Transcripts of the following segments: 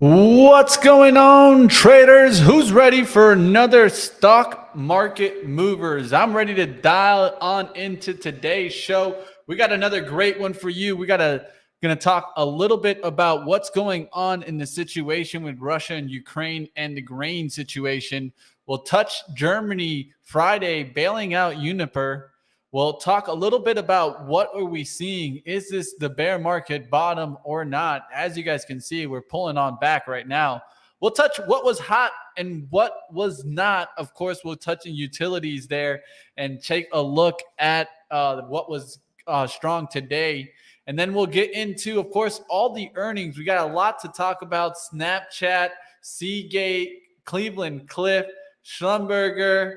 What's going on, traders? Who's ready for another stock market movers? I'm ready to dial on into today's show. We got another great one for you. Gonna talk a little bit about what's going on in the situation with Russia and Ukraine and the grain situation. We'll touch Germany Friday bailing out Uniper. We'll talk a little bit about what are we seeing. Is this the bear market bottom or not? As you guys can see, we're pulling on back right now. We'll touch what was hot and what was not. Of course, we'll touch on utilities there and take a look at what was strong today. And then we'll get into, of course, all the earnings. We got a lot to talk about. Snapchat, Seagate, Cleveland Cliff, Schlumberger,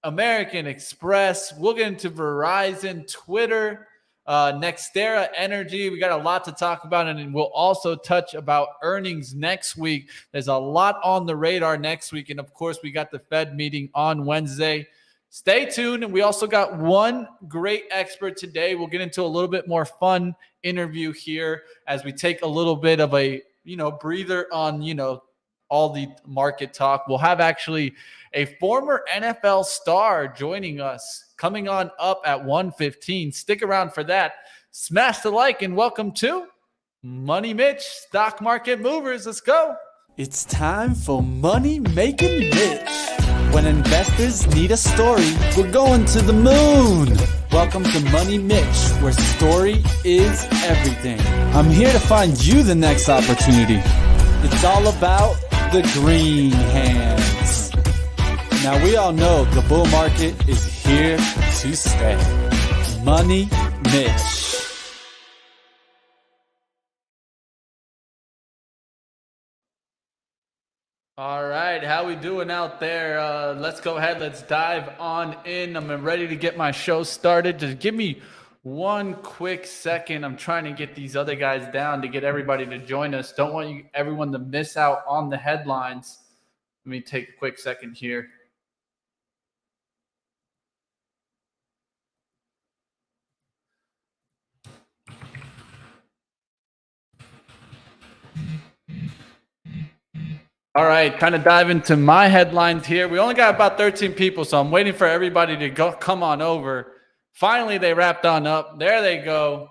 American Express. We'll get into Verizon, Twitter, Nextera Energy. We got a lot to talk about, and we'll also touch about earnings next week. There's a lot on the radar next week, and of course, we got the Fed meeting on Wednesday. Stay tuned, and we also got one great expert today. We'll get into a little bit more fun interview here as we take a little bit of a breather on all the market talk. We'll have actually a former NFL star joining us coming on up at 1:15. Stick around for that. Smash the like and welcome to Money Mitch, Stock Market Movers. Let's go. It's time for Money Making Mitch. When investors need a story, we're going to the moon. Welcome to Money Mitch, where story is everything. I'm here to find you the next opportunity. It's all about the green hands. Now we all know the bull market is here to stay. Money Mitch. All right, how we doing out there? Let's go ahead. Let's dive on in. I'm ready to get my show started. Just give me one quick second. I'm trying to get these other guys down to get everybody to join us. Don't want everyone to miss out on the headlines. Let me take a quick second here. All right, kind of dive into my headlines here. We only got about 13 people, so I'm waiting for everybody to come on over. Finally, they wrapped on up. There they go.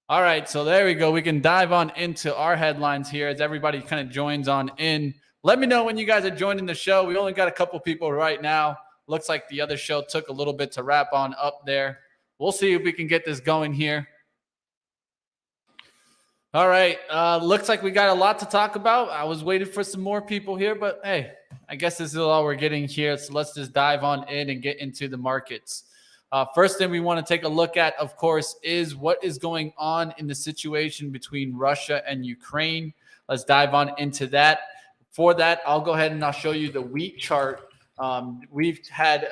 All right, so there we go. We can dive on into our headlines here as everybody kind of joins on in. Let me know when you guys are joining the show. We only got a couple people right now. Looks like the other show took a little bit to wrap on up there. We'll see if we can get this going here. All right, looks like we got a lot to talk about. I was waiting for some more people here, but hey, I guess this is all we're getting here. So let's just dive on in and get into the markets. First thing we want to take a look at, of course, is what is going on in the situation between Russia and Ukraine. Let's dive on into that. For that, I'll go ahead and I'll show you the wheat chart. We had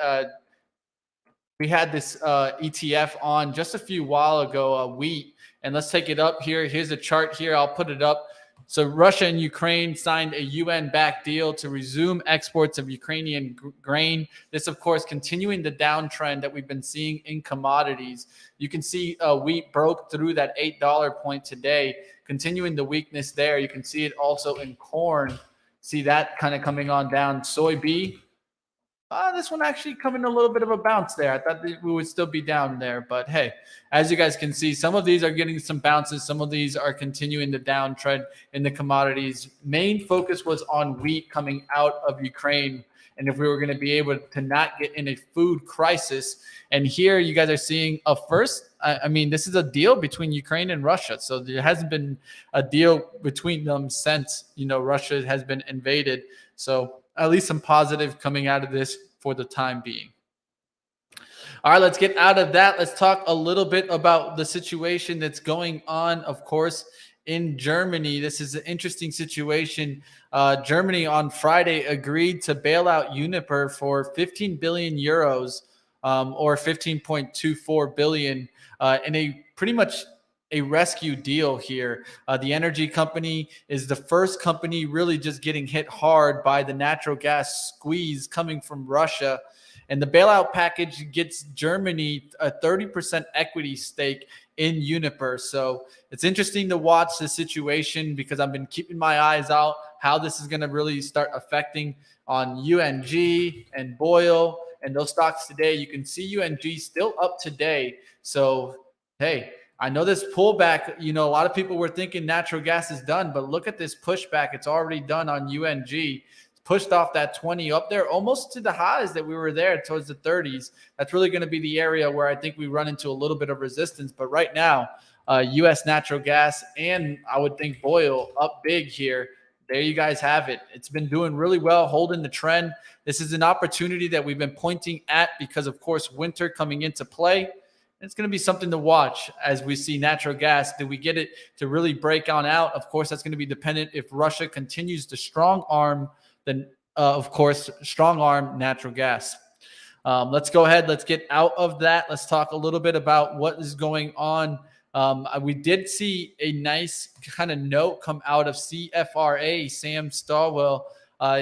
this ETF on just a few while ago, wheat. And let's take it up here. Here's a chart here. I'll put it up. So Russia and Ukraine signed a UN-backed deal to resume exports of Ukrainian grain. This, of course, continuing the downtrend that we've been seeing in commodities. You can see wheat broke through that $8 point today, continuing the weakness there. You can see it also in corn. See that kind of coming on down. Soybean. This one actually coming a little bit of a bounce there. I thought we would still be down there. But hey, as you guys can see, some of these are getting some bounces. Some of these are continuing the downtrend in the commodities. Main focus was on wheat coming out of Ukraine. And if we were going to be able to not get in a food crisis. And here you guys are seeing a first. I mean, this is a deal between Ukraine and Russia. So there hasn't been a deal between them since, Russia has been invaded. So at least some positive coming out of this for the time being. All right, let's get out of that. Let's talk a little bit about the situation that's going on, of course, in Germany. This is an interesting situation. Germany on Friday agreed to bail out Uniper for 15 billion euros or 15.24 billion in a pretty much a rescue deal here. The energy company is the first company really just getting hit hard by the natural gas squeeze coming from Russia. And the bailout package gets Germany a 30% equity stake in Uniper. So it's interesting to watch the situation because I've been keeping my eyes out how this is going to really start affecting on UNG and Boyle and those stocks today. You can see UNG still up today. So, hey, I know this pullback, a lot of people were thinking natural gas is done, but look at this pushback. It's already done on UNG. Pushed off that 20 up there almost to the highs that we were there towards the 30s. That's really going to be the area where I think we run into a little bit of resistance. But right now, U.S. natural gas and I would think Boyle up big here. There you guys have it. It's been doing really well, holding the trend. This is an opportunity that we've been pointing at because, of course, winter coming into play. It's going to be something to watch as we see natural gas. Do we get it to really break on out? Of course, that's going to be dependent if Russia continues to strong arm natural gas. Let's go ahead. Let's get out of that. Let's talk a little bit about what is going on. We did see a nice kind of note come out of CFRA, Sam Stallwell.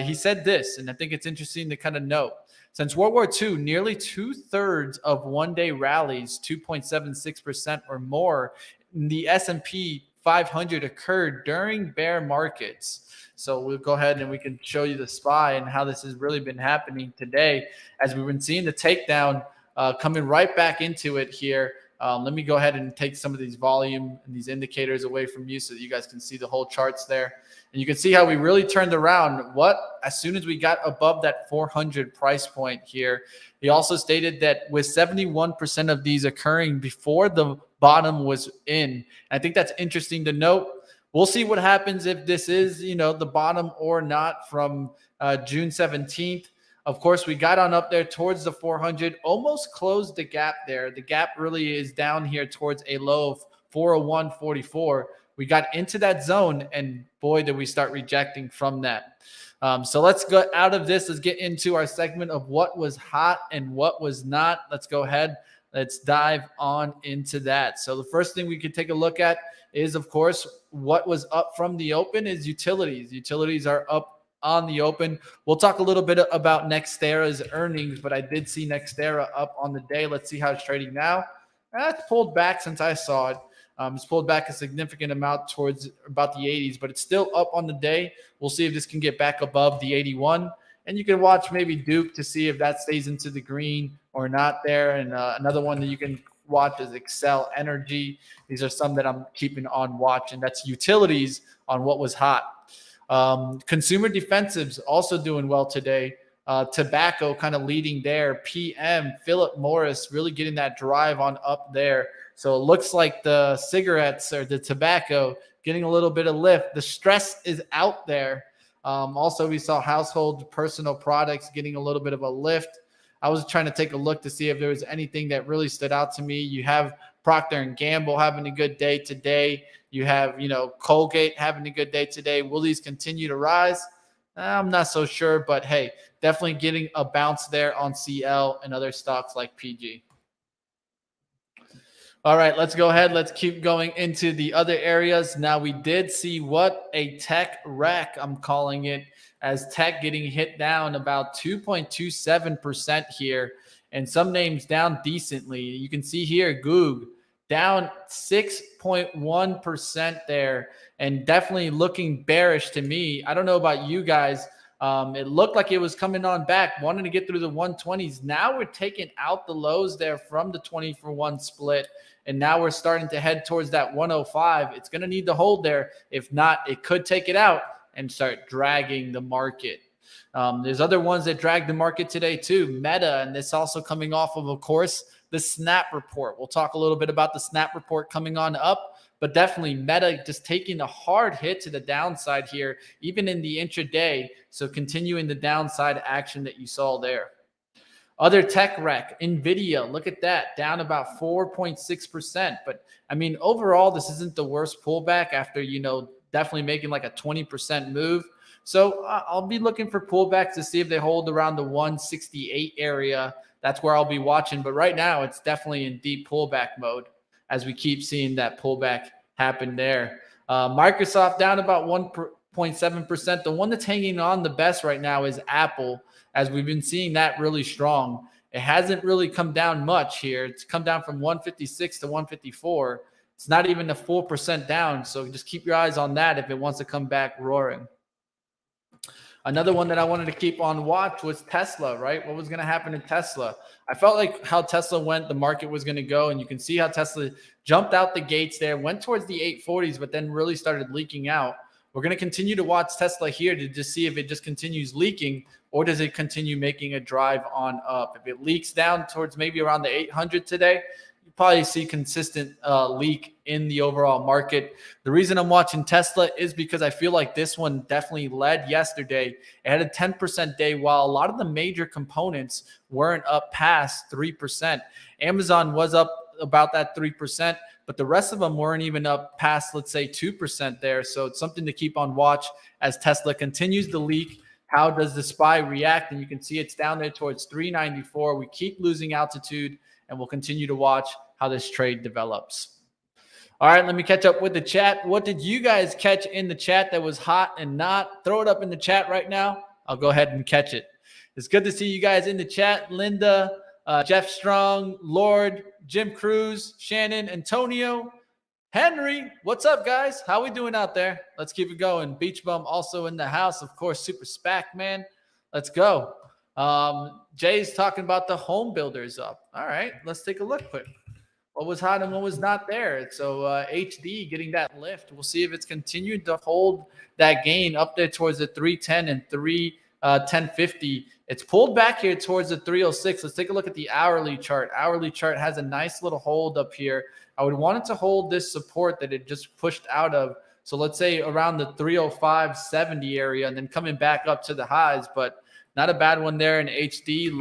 He said this, and I think it's interesting to kind of note. Since World War II, nearly 2/3 of one-day rallies, 2.76% or more, in the S&P 500 occurred during bear markets. So we'll go ahead and we can show you the SPY and how this has really been happening today as we've been seeing the takedown coming right back into it here. Let me go ahead and take some of these volume and these indicators away from you so that you guys can see the whole charts there. And you can see how we really turned around as soon as we got above that 400 price point here. He also stated that with 71% of these occurring before the bottom was in. I think that's interesting to note. We'll see what happens if this is, the bottom or not from June 17th. Of course, we got on up there towards the 400, almost closed the gap there. The gap really is down here towards a low of 401.44. We got into that zone, and boy, did we start rejecting from that. So let's go out of this. Let's get into our segment of what was hot and what was not. Let's go ahead. Let's dive on into that. So the first thing we could take a look at is, of course, what was up from the open is utilities. Utilities are up on the open. We'll talk a little bit about Nextera's earnings, but I did see Nextera up on the day. Let's see how it's trading now. It's pulled back since I saw it. It's pulled back a significant amount towards about the 80s, but it's still up on the day. We'll see if this can get back above the 81. And you can watch maybe Duke to see if that stays into the green or not there. And another one that you can watch is Excel Energy. These are some that I'm keeping on watch, and that's utilities on what was hot. Consumer defensives also doing well today. Tobacco kind of leading there. PM, Philip Morris really getting that drive on up there. So it looks like the cigarettes or the tobacco getting a little bit of lift. The stress is out there. Also, we saw household personal products getting a little bit of a lift. I was trying to take a look to see if there was anything that really stood out to me. You have Procter & Gamble having a good day today. You have, Colgate having a good day today. Will these continue to rise? I'm not so sure, but hey, definitely getting a bounce there on CL and other stocks like PG. All right, let's go ahead. Let's keep going into the other areas. Now, we did see what a tech wreck, I'm calling it, as tech getting hit down about 2.27% here, and some names down decently. You can see here, Goog down 6.1% there, and definitely looking bearish to me. I don't know about you guys. It looked like it was coming on back, wanting to get through the 120s. Now we're taking out the lows there from the 20-for-1 split, and now we're starting to head towards that 105. It's going to need to hold there. If not, it could take it out and start dragging the market. There's other ones that drag the market today too. Meta, and this also coming off of course, the Snap report. We'll talk a little bit about the Snap report coming on up, but definitely Meta just taking a hard hit to the downside here, even in the intraday. So continuing the downside action that you saw there. Other tech wreck, NVIDIA, look at that, down about 4.6%. But I mean, overall, this isn't the worst pullback after, definitely making like a 20% move. So I'll be looking for pullbacks to see if they hold around the 168 area. That's where I'll be watching. But right now, it's definitely in deep pullback mode as we keep seeing that pullback happen there. Microsoft down about 1.7%. The one that's hanging on the best right now is Apple, as we've been seeing that really strong. It hasn't really come down much here. It's come down from 156 to 154. It's not even a 4% down. So just keep your eyes on that if it wants to come back roaring. Another one that I wanted to keep on watch was Tesla, right? What was going to happen in Tesla? I felt like how Tesla went, the market was going to go. And you can see how Tesla jumped out the gates there, went towards the 840s, but then really started leaking out. We're going to continue to watch Tesla here to just see if it just continues leaking, or does it continue making a drive on up? If it leaks down towards maybe around the 800 today, you probably see consistent leak in the overall market. The reason I'm watching Tesla is because I feel like this one definitely led yesterday. It had a 10% day, while a lot of the major components weren't up past 3%. Amazon was up about that 3%, but the rest of them weren't even up past, let's say, 2% there. So it's something to keep on watch as Tesla continues to leak. How does the SPY react? And you can see it's down there towards 394. We keep losing altitude, and we'll continue to watch how this trade develops. All right, let me catch up with the chat. What did you guys catch in the chat that was hot and not? Throw it up in the chat right now. I'll go ahead and catch it. It's good to see you guys in the chat. Linda, Jeff Strong, Lord, Jim Cruz, Shannon, Antonio, Henry. What's up, guys? How we doing out there? Let's keep it going. Beach Bum also in the house. Of course, Super SPAC, man. Let's go. Jay's talking about the home builders up. All right, let's take a look quick. What was hot and what was not there? So HD getting that lift. We'll see if it's continued to hold that gain up there towards the 310 and 310.50. It's pulled back here towards the 306. Let's take a look at the hourly chart. Hourly chart has a nice little hold up here. I would want it to hold this support that it just pushed out of. So let's say around the 305.70 area, and then coming back up to the highs, but not a bad one there in HD.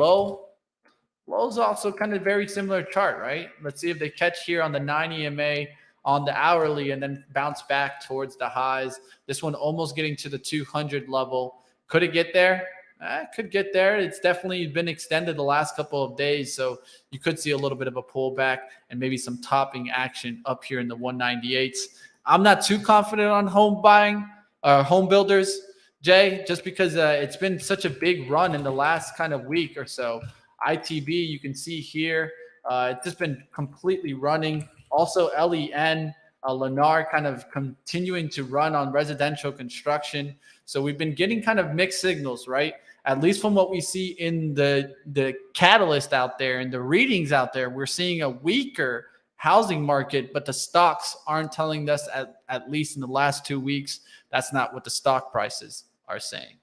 Low's also kind of very similar chart, right? Let's see if they catch here on the 9 EMA on the hourly and then bounce back towards the highs. This one almost getting to the 200 level. Could it get there? Could get there. It's definitely been extended the last couple of days, so you could see a little bit of a pullback and maybe some topping action up here in the 198s. I'm not too confident on home builders, Jay, just because it's been such a big run in the last kind of week or so. ITB, you can see here, it's just been completely running. Also, LEN, Lennar kind of continuing to run on residential construction. So we've been getting kind of mixed signals, right? At least from what we see in the catalyst out there and the readings out there, we're seeing a weaker housing market, but the stocks aren't telling us, at least in the last 2 weeks, that's not what the stock prices are saying.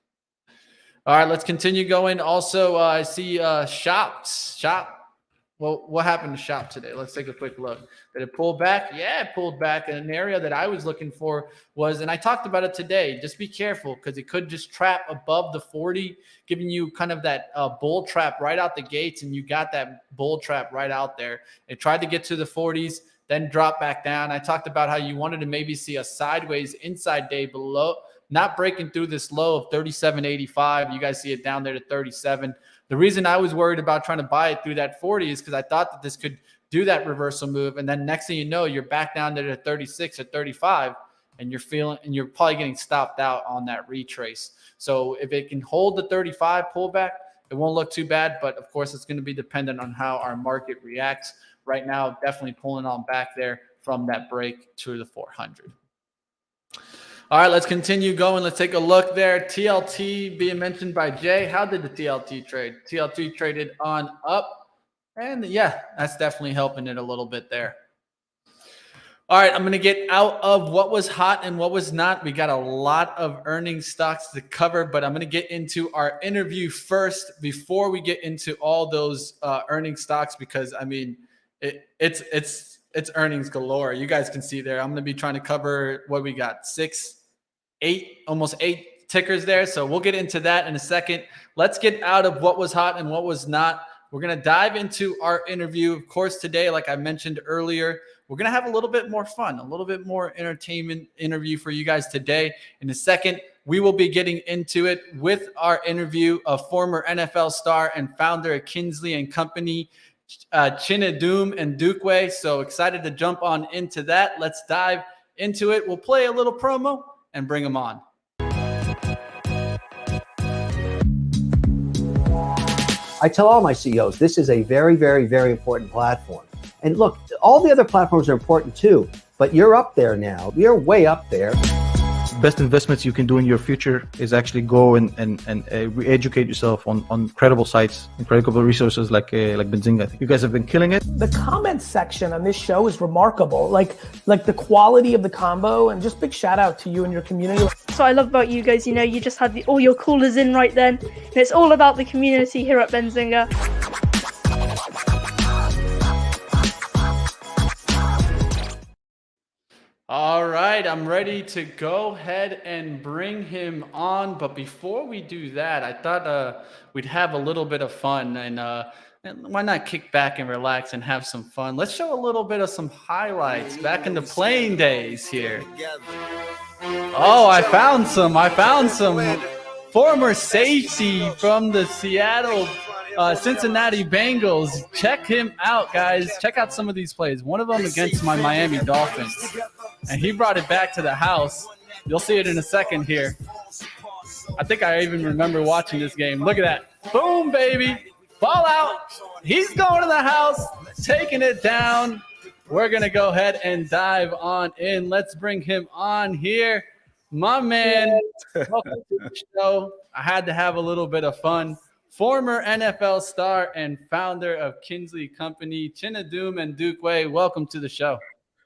All right, let's continue going. Also, I see Shop. Well, what happened to Shop today? Let's take a quick look. Did it pull back? Yeah, it pulled back. And an area that I was looking for was, and I talked about it today, just be careful because it could just trap above the 40, giving you kind of that bull trap right out the gates, and you got that bull trap right out there. It tried to get to the 40s, then drop back down. I talked about how you wanted to maybe see a sideways inside day below, not breaking through this low of 37.85. You guys see it down there to 37. The reason I was worried about trying to buy it through that 40 is because I thought that this could do that reversal move. And then next thing you know, you're back down there to 36 or 35, and you're probably getting stopped out on that retrace. So if it can hold the 35 pullback, it won't look too bad. But of course, it's going to be dependent on how our market reacts. Right now, definitely pulling on back there from that break to the 400. All right, let's continue going. Let's take a look there. TLT being mentioned by Jay. How did the TLT trade? TLT traded on up. And yeah, that's definitely helping it a little bit there. All right, I'm going to get out of what was hot and what was not. We got a lot of earnings stocks to cover, but I'm going to get into our interview first before we get into all those earnings stocks, because I mean, it's earnings galore. You guys can see there. I'm going to be trying to cover what we got, almost eight tickers there. So we'll get into that in a second. Let's get out of what was hot and what was not. We're going to dive into our interview. Of course, today, like I mentioned earlier, we're going to have a little bit more fun, a little bit more entertainment interview for you guys today. In a second, we will be getting into it with our interview of former NFL star and founder of Kingsley and Company, Chinedum Ndukwe. So excited to jump on into that. Let's dive into it. We'll play a little promo and bring them on. I tell all my CEOs, this is a very, very, very important platform. And look, all the other platforms are important too, but you're up there now. You're way up there. best investments you can do in your future is actually go and re-educate yourself on credible sites and credible resources like Benzinga. I think you guys have been killing it. The comment section on this show is remarkable. Like the quality of the combo, and just big shout out to you and your community. So I love about you guys, you know, you just had all your callers in right then. And it's all about the community here at Benzinga. All right, I'm ready to go ahead and bring him on. But before we do that, I thought we'd have a little bit of fun. And why not kick back and relax and have some fun? Let's show a little bit of some highlights back in the playing days here. Oh, I found some former safety from the Seattle Cincinnati Bengals. Check him out, guys. Check out some of these plays. One of them against my Miami Dolphins. And he brought it back to the house. You'll see it in a second here. I think I even remember watching this game. Look at that. Boom, baby. Ball out. He's going to the house, taking it down. We're going to go ahead and dive on in. Let's bring him on here. My man, welcome to the show. I had to have a little bit of fun. Former NFL star and founder of Kingsley Company, Chinedum Ndukwe. Welcome to the show.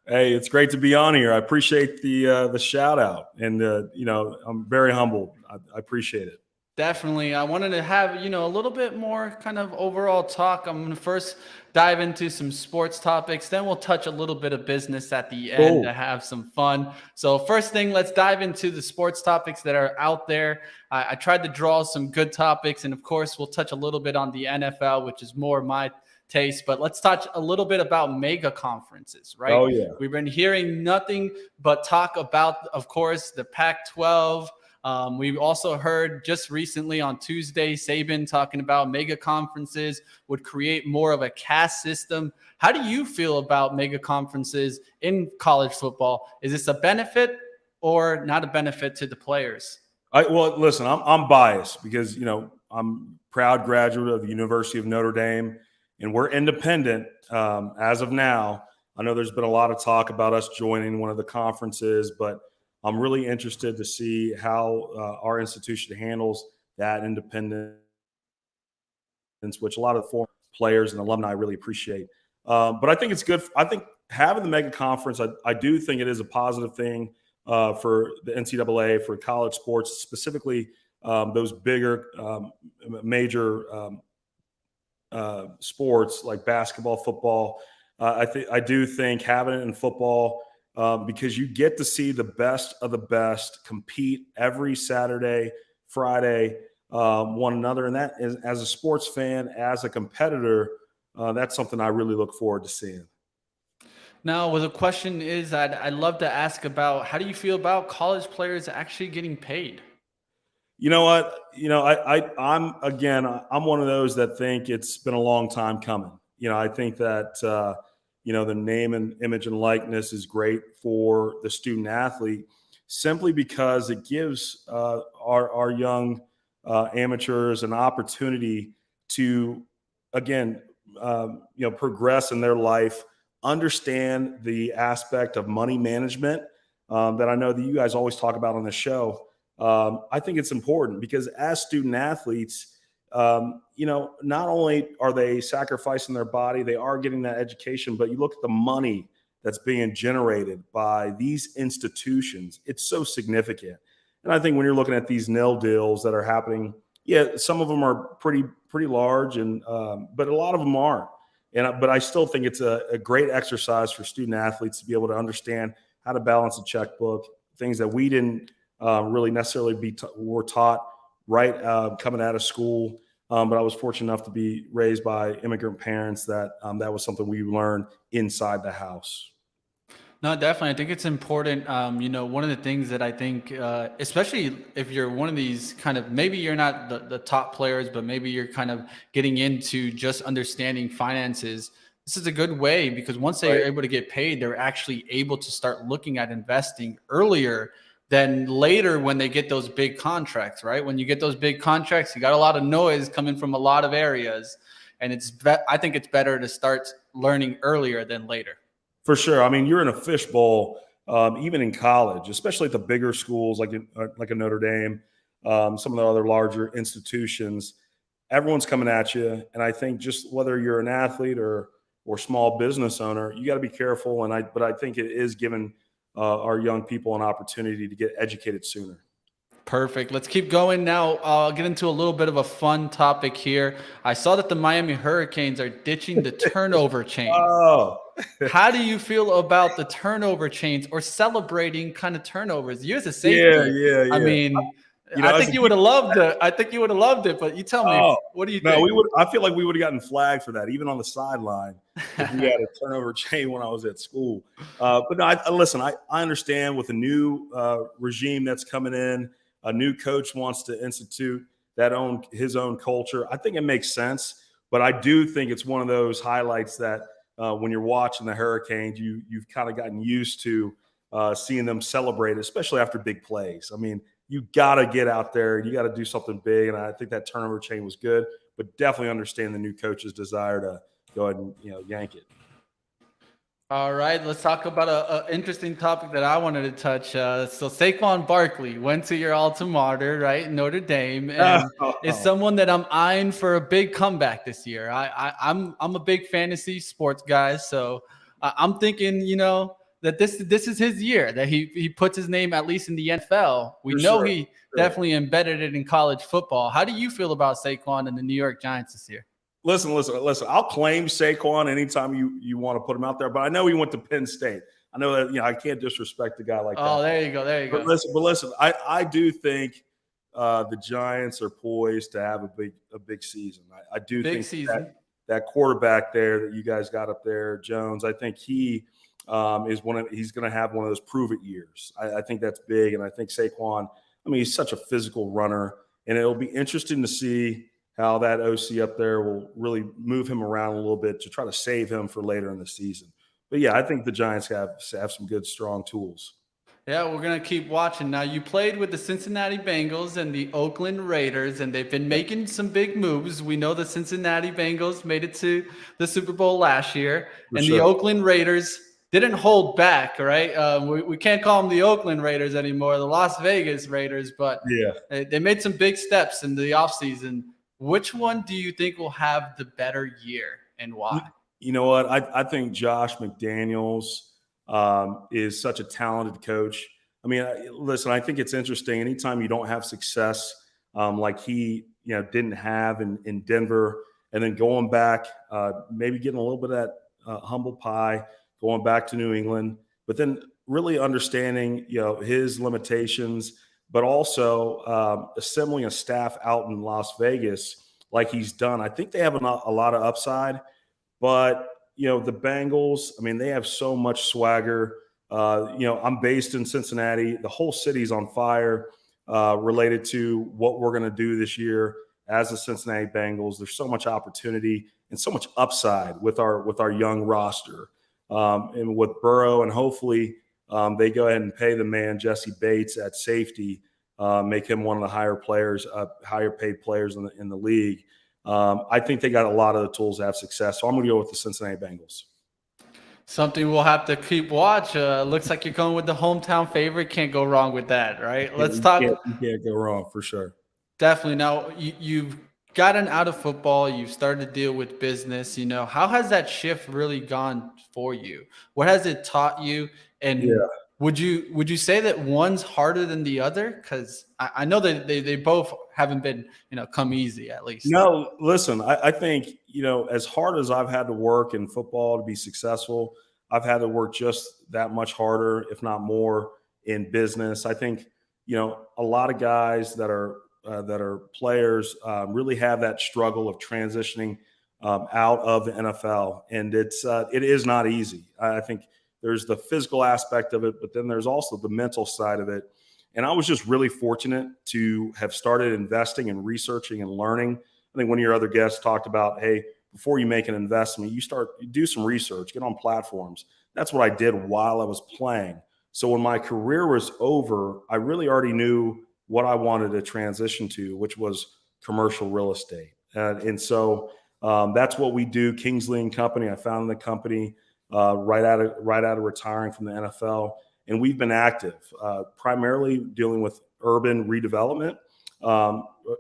Hey, it's great to be on here. I appreciate the shout out, and I'm very humbled. I appreciate it. Definitely. I wanted to have, a little bit more kind of overall talk. I'm going to first dive into some sports topics. Then we'll touch a little bit of business at the end to have some fun. So first thing, let's dive into the sports topics that are out there. I tried to draw some good topics. And of course, we'll touch a little bit on the NFL, which is more my taste. But let's touch a little bit about mega conferences, right? Oh, yeah. We've been hearing nothing but talk about, of course, the Pac-12. We've also heard just recently on Tuesday, Saban talking about mega conferences would create more of a caste system. How do you feel about mega conferences in college football? Is this a benefit or not a benefit to the players? Well, listen, I'm biased because, I'm a proud graduate of the University of Notre Dame, and we're independent as of now. I know there's been a lot of talk about us joining one of the conferences, but I'm really interested to see how our institution handles that independence, which a lot of former players and alumni really appreciate. But I think it's good. I think having the mega conference, I do think it is a positive thing for the NCAA, for college sports, specifically those bigger major sports like basketball, football. I do think having it in football, because you get to see the best of the best compete every Saturday, Friday, one another. And that is, as a sports fan, as a competitor, that's something I really look forward to seeing. Now, well, the question is, I'd love to ask about, how do you feel about college players actually getting paid? You know what? I'm one of those that think it's been a long time coming. I think that, the name and image and likeness is great for the student athlete simply because it gives our young amateurs an opportunity to, again, progress in their life, understand the aspect of money management that I know that you guys always talk about on the show. I think it's important because as student athletes, not only are they sacrificing their body, they are getting that education, but you look at the money that's being generated by these institutions, it's so significant. And I think when you're looking at these nil deals that are happening, some of them are pretty large, and but a lot of them aren't. But I still think it's a great exercise for student athletes to be able to understand how to balance a checkbook, things that we didn't really necessarily were taught right coming out of school. But I was fortunate enough to be raised by immigrant parents that was something we learned inside the house. No, definitely. I think it's important. One of the things that I think, especially if you're one of these kind of, maybe you're not the top players, but maybe you're kind of getting into just understanding finances. This is a good way because once they are able to get paid, they're actually able to start looking at investing earlier than later when they get those big contracts, right? When you get those big contracts, you got a lot of noise coming from a lot of areas. And I think it's better to start learning earlier than later. For sure. I mean, you're in a fishbowl even in college, especially at the bigger schools like a Notre Dame, some of the other larger institutions. Everyone's coming at you, and I think just whether you're an athlete or small business owner, you got to be careful. But I think it is giving our young people an opportunity to get educated sooner. Perfect. Let's keep going now. I'll get into a little bit of a fun topic here. I saw that the Miami Hurricanes are ditching the turnover chain. Oh, how do you feel about the turnover chains or celebrating kind of turnovers? You as a safety, yeah. I mean, I think you would have loved it. I think you would have loved it, but you tell me, what do you think? I feel like we would have gotten flagged for that, even on the sideline, if we had a turnover chain when I was at school. But no, listen, I understand with a new regime that's coming in, a new coach wants to institute his own culture. I think it makes sense, but I do think it's one of those highlights that when you're watching the Hurricanes, you've kind of gotten used to seeing them celebrate, especially after big plays. I mean, you got to get out there. You got to do something big, and I think that turnover chain was good, but definitely understand the new coach's desire to go ahead and yank it. All right, let's talk about an interesting topic that I wanted to touch. So Saquon Barkley went to your alma mater, right, Notre Dame, and is someone that I'm eyeing for a big comeback this year. I'm a big fantasy sports guy, so I'm thinking, that this is his year, that he puts his name at least in the NFL. We know he definitely embedded it in college football. How do you feel about Saquon and the New York Giants this year? Listen. I'll claim Saquon anytime you want to put him out there, but I know he went to Penn State. I know that I can't disrespect a guy like that. Oh, there you go. But listen, I do think the Giants are poised to have a big season. I do think that quarterback there that you guys got up there, Jones. I think he he's going to have one of those prove it years. I think that's big, and I think Saquon. I mean, he's such a physical runner, and it'll be interesting to see how that OC up there will really move him around a little bit to try to save him for later in the season. But yeah, I think the Giants have some good, strong tools. Yeah, we're going to keep watching. Now, you played with the Cincinnati Bengals and the Oakland Raiders, and they've been making some big moves. We know the Cincinnati Bengals made it to the Super Bowl last year, the Oakland Raiders didn't hold back, right? We can't call them the Oakland Raiders anymore, the Las Vegas Raiders, but they made some big steps in the offseason. Which one do you think will have the better year, and why? You know what? I think Josh McDaniels is such a talented coach. I mean, listen, I think it's interesting. Anytime you don't have success like he didn't have in Denver, and then going back, maybe getting a little bit of that humble pie, going back to New England, but then really understanding his limitations, but also assembling a staff out in Las Vegas like he's done. I think they have a lot of upside, but the Bengals, I mean, they have so much swagger. I'm based in Cincinnati. The whole city's on fire related to what we're going to do this year as the Cincinnati Bengals. There's so much opportunity and so much upside with our young roster, and with Burrow, and hopefully they go ahead and pay the man Jesse Bates at safety, make him one of the higher paid players in the league. I think they got a lot of the tools to have success. So I'm going to go with the Cincinnati Bengals. Something we'll have to keep watch. Looks like you're going with the hometown favorite. Can't go wrong with that, right? Let's talk. You can't go wrong for sure. Definitely. Now you've gotten out of football. You've started to deal with business. How has that shift really gone for you? What has it taught you? And would you say that one's harder than the other? Because I know that they both haven't been, come easy, at least. No, listen, I think, as hard as I've had to work in football to be successful, I've had to work just that much harder, if not more, in business. I think, a lot of guys that are players really have that struggle of transitioning out of the NFL. And it is not easy. I think there's the physical aspect of it, but then there's also the mental side of it. And I was just really fortunate to have started investing and researching and learning. I think one of your other guests talked about, hey, before you make an investment, you do some research, get on platforms. That's what I did while I was playing. So when my career was over, I really already knew what I wanted to transition to, which was commercial real estate. And so that's what we do. Kingsley and Company. I founded the company right out of retiring from the NFL. and we've been active, primarily dealing with urban redevelopment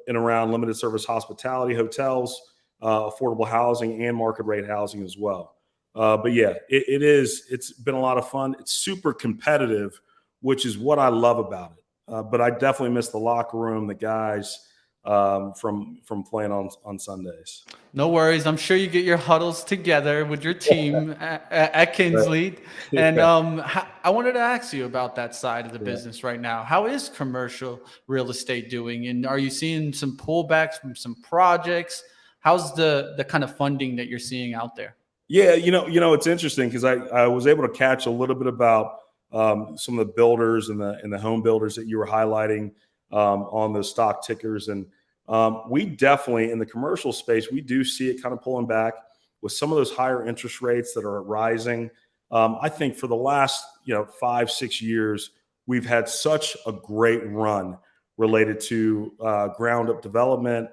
in around limited service hospitality, hotels, affordable housing, and market rate housing as well. But yeah, it's been a lot of fun. It's super competitive, which is what I love about it. But I definitely miss the locker room, the guys, from playing on Sundays. No worries. I'm sure you get your huddles together with your team at Kingsley. And I wanted to ask you about that side of the business right now. How is commercial real estate doing? And are you seeing some pullbacks from some projects? How's the kind of funding that you're seeing out there? Yeah, it's interesting because I was able to catch a little bit about some of the builders and the home builders that you were highlighting on the stock tickers. And we definitely, in the commercial space, we do see it kind of pulling back with some of those higher interest rates that are rising. I think for the last 5-6 years, we've had such a great run related to ground up development,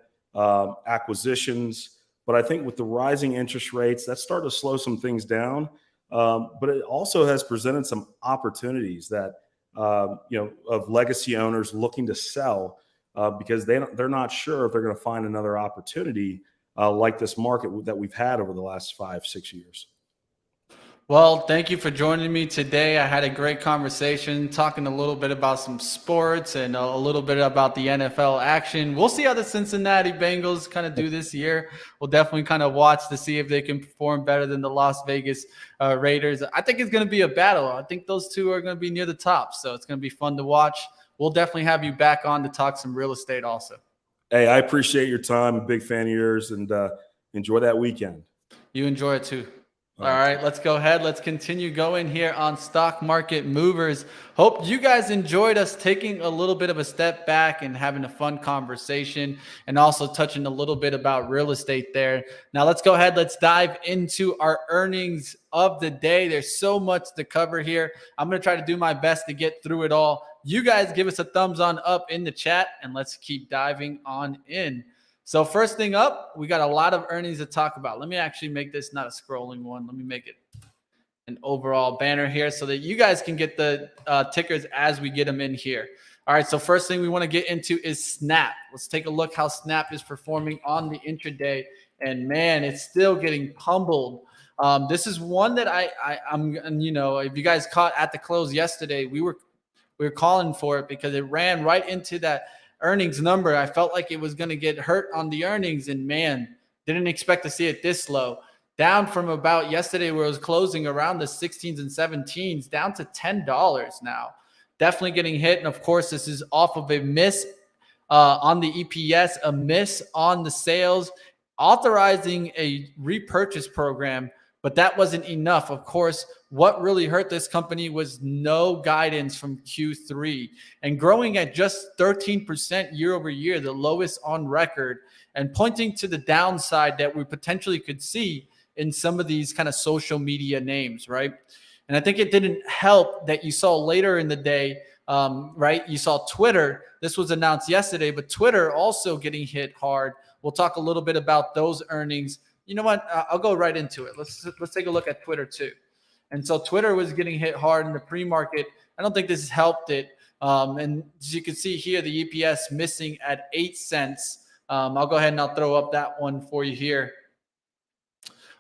acquisitions. But I think with the rising interest rates, that's started to slow some things down. But it also has presented some opportunities that, of legacy owners looking to sell because they're not sure if they're going to find another opportunity like this market that we've had over the last 5-6 years. Well, thank you for joining me today. I had a great conversation talking a little bit about some sports and a little bit about the NFL action. We'll see how the Cincinnati Bengals kind of do this year. We'll definitely kind of watch to see if they can perform better than the Las Vegas Raiders. I think it's going to be a battle. I think those two are going to be near the top, so it's going to be fun to watch. We'll definitely have you back on to talk some real estate also. Hey, I appreciate your time. I'm a big fan of yours, and enjoy that weekend. You enjoy it too. All right, let's go ahead. Let's continue going here on Stock Market Movers. Hope you guys enjoyed us taking a little bit of a step back and having a fun conversation and also touching a little bit about real estate there. Now let's go ahead. Let's dive into our earnings of the day. There's so much to cover here. I'm going to try to do my best to get through it all. You guys give us a thumbs on up in the chat and let's keep diving on in. So first thing up, we got a lot of earnings to talk about. Let me actually make this not a scrolling one. Let me make it an overall banner here so that you guys can get the tickers as we get them in here. All right, so first thing we want to get into is Snap. Let's take a look how Snap is performing on the intraday. And man, it's still getting pummeled. This is one that I'm if you guys caught at the close yesterday, we were calling for it because it ran right into that earnings number. I felt like it was going to get hurt on the earnings, and man, didn't expect to see it this low. Down from about yesterday where it was closing around the 16s and 17s down to $10 now. Definitely getting hit. And of course, this is off of a miss on the EPS, a miss on the sales, authorizing a repurchase program, but that wasn't enough. Of course, what really hurt this company was no guidance from Q3 and growing at just 13% year over year, the lowest on record, and pointing to the downside that we potentially could see in some of these kind of social media names, right? And I think it didn't help that you saw later in the day, right? You saw Twitter. This was announced yesterday, but Twitter also getting hit hard. We'll talk a little bit about those earnings. You know what? I'll go right into it. Let's take a look at Twitter too. And so Twitter was getting hit hard in the pre-market. I don't think this has helped it. And as you can see here, the EPS missing at 8 cents. I'll go ahead and I'll throw up that one for you here.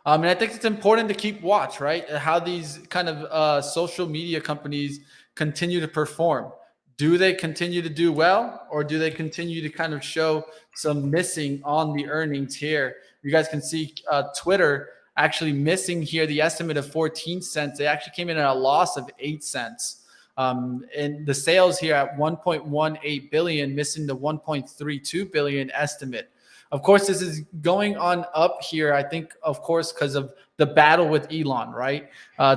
And I think it's important to keep watch, right? How these kind of social media companies continue to perform. Do they continue to do well, or do they continue to kind of show some missing on the earnings here? You guys can see Twitter actually missing here the estimate of 14 cents. They actually came in at a loss of 8 cents. And the sales here at 1.18 billion, missing the 1.32 billion estimate. Of course, this is going on up here, I think, of course, because of the battle with Elon, right?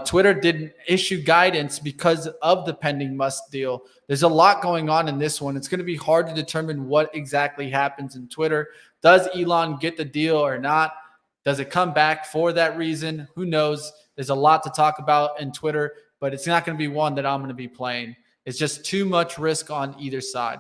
Twitter didn't issue guidance because of the pending Musk deal. There's a lot going on in this one. It's going to be hard to determine what exactly happens in Twitter. Does Elon get the deal or not? Does it come back for that reason? Who knows? There's a lot to talk about in Twitter, but it's not going to be one that I'm going to be playing. It's just too much risk on either side.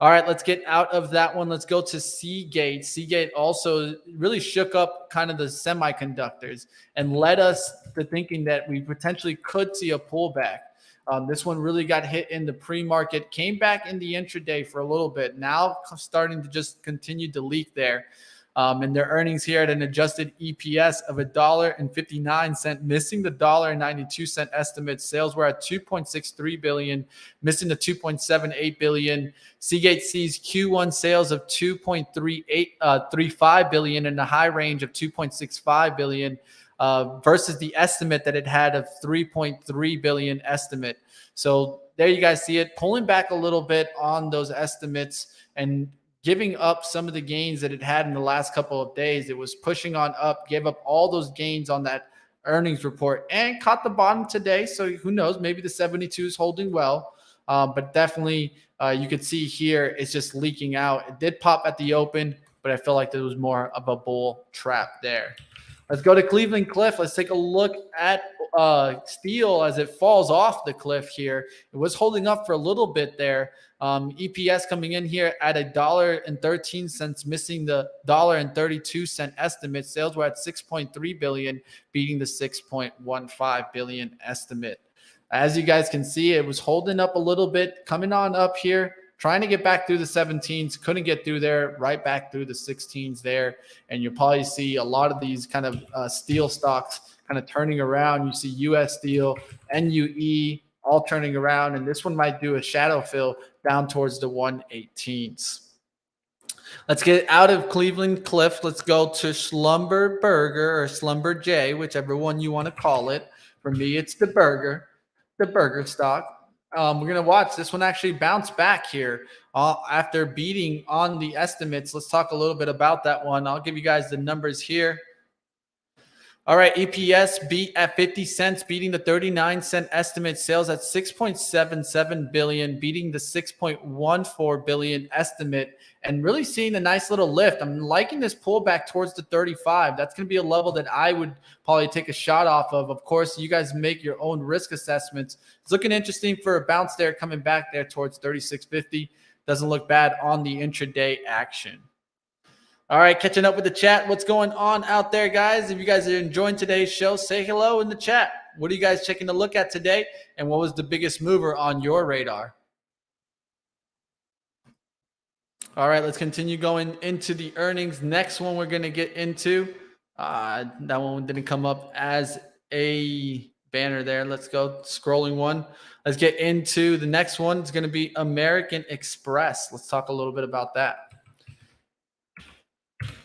All right, let's get out of that one. Let's go to Seagate. Seagate also really shook up kind of the semiconductors and led us to thinking that we potentially could see a pullback. This one really got hit in the pre-market, came back in the intraday for a little bit. Now starting to just continue to leak there. And their earnings here at an adjusted EPS of $1.59, missing the $1.92 estimate. Sales were at $2.63 billion, missing the $2.78 billion. Seagate sees Q1 sales of $2.35 billion in the high range of $2.65 billion versus the estimate that it had of $3.3 billion estimate. So there you guys see it, pulling back a little bit on those estimates and giving up some of the gains that it had in the last couple of days. It was pushing on up, gave up all those gains on that earnings report and caught the bottom today. So who knows, maybe the 72 is holding well, but definitely you could see here, it's just leaking out. It did pop at the open, but I feel like there was more of a bull trap there. Let's go to Cleveland Cliff. Let's take a look at steel as it falls off the cliff here. It was holding up for a little bit there. EPS coming in here at $1.13, missing the $1.32 estimate. Sales were at $6.3 billion, beating the $6.15 billion estimate. As you guys can see, it was holding up a little bit, coming on up here, trying to get back through the 17s, couldn't get through there, right back through the 16s there. And you'll probably see a lot of these kind of steel stocks kind of turning around. You see US Steel, NUE, all turning around, and this one might do a shadow fill down towards the 118s. Let's get out of Cleveland Cliff. Let's go to Schlumberger or Schlumberger, whichever one you want to call it. For me, it's the burger stock. We're going to watch this one actually bounce back here after beating on the estimates. Let's talk a little bit about that one. I'll give you guys the numbers here. All right, EPS beat at 50 cents, beating the 39-cent estimate. Sales at $6.77 billion, beating the $6.14 billion estimate, and really seeing a nice little lift. I'm liking this pullback towards the 35. That's going to be a level that I would probably take a shot off of. Of course, you guys make your own risk assessments. It's looking interesting for a bounce there, coming back there towards 36.50. Doesn't look bad on the intraday action. All right, catching up with the chat. What's going on out there, guys? If you guys are enjoying today's show, say hello in the chat. What are you guys checking to look at today? And what was the biggest mover on your radar? All right, let's continue going into the earnings. Next one we're going to get into, that one didn't come up as a banner there. Let's go scrolling one. Let's get into the next one. It's going to be American Express. Let's talk a little bit about that.